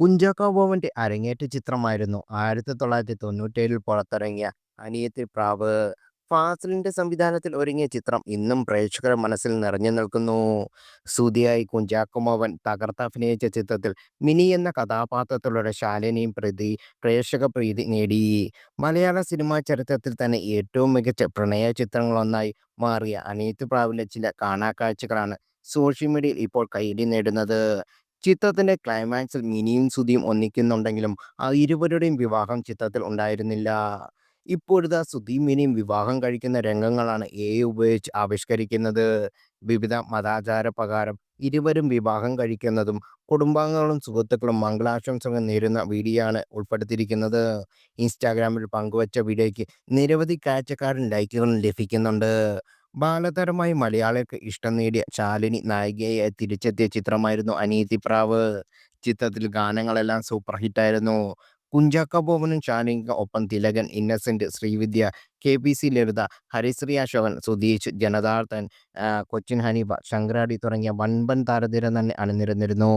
കുഞ്ചാക്കോ ബോബന്റെ അരങ്ങേറ്റ ചിത്രമായിരുന്നു 1997-ൽ പുറത്തിറങ്ങിയ അനിയത്തി പ്രാവ്. ഫാസിലിന്റെ സംവിധാനത്തിൽ ഒരുങ്ങിയ ചിത്രം ഇന്നും പ്രേക്ഷകരുടെ മനസ്സിൽ നിറഞ്ഞു നിൽക്കുന്നു. സുതിയായി കുഞ്ചാക്കോ ബോബൻ തകർത്തഭിനയിച്ച ചിത്രത്തിൽ മിനി എന്ന കഥാപാത്രത്തിലൂടെ ശാലിനിയും പ്രേക്ഷക പ്രീതി നേടി. മലയാള സിനിമാ ചരിത്രത്തിൽ തന്നെ ഏറ്റവും മികച്ച പ്രണയ ചിത്രങ്ങളൊന്നായി മാറിയ അനിയത്തി പ്രാവിലെ ചില കാണാക്കാഴ്ചകളാണ് സോഷ്യൽ മീഡിയയിൽ ഇപ്പോൾ കൈയടി നേടുന്നത്. ചിത്രത്തിന്റെ ക്ലൈമാക്സിൽ മിനിയും സുധിയും ഒന്നിക്കുന്നുണ്ടെങ്കിലും ഇരുവരുടെയും വിവാഹം ചിത്രത്തിൽ ഉണ്ടായിരുന്നില്ല. ഇപ്പോഴിതാ സുധിയും മിനിയും വിവാഹം കഴിക്കുന്ന രംഗങ്ങളാണ് ഉപയോഗിച്ച് ആവിഷ്കരിക്കുന്നത്. വിവിധ മതാചാരപ്രകാരം ഇരുവരും വിവാഹം കഴിക്കുന്നതും കുടുംബാംഗങ്ങളും സുഹൃത്തുക്കളും മംഗളാശംസകൾ നേരുന്ന വീഡിയോ ആണ് ഉൾപ്പെടുത്തിയിരിക്കുന്നത്. ഇൻസ്റ്റാഗ്രാമിൽ പങ്കുവച്ച വീഡിയോയ്ക്ക് നിരവധി കാഴ്ചക്കാരും ലൈക്കുകളും ലഭിക്കുന്നുണ്ട്. ബാലതാരമായി മലയാളികൾക്ക് ഇഷ്ടം നേടിയ ശാലിനി നായികയായി തിരിച്ചെത്തിയ ചിത്രമായിരുന്നു അനിയത്തിപ്രാവ്. ചിത്രത്തിൽ ഗാനങ്ങളെല്ലാം സൂപ്പർ ഹിറ്റായിരുന്നു. കുഞ്ചാക്കോ ബോബനും ശാലിനിക്കും ഒപ്പം തിലകൻ, ഇന്നസെന്റ്, ശ്രീവിദ്യ, കെ.പി.സി. ലളിത, ഹരിശ്രീ അശോകൻ, സുധീഷ്, ജനാർദ്ദൻ, കൊച്ചിൻ ഹനീഫ, ശങ്കരാടി തുടങ്ങിയ വൻപൻ താരനിര തന്നെ അണിനിരന്നിരുന്നു.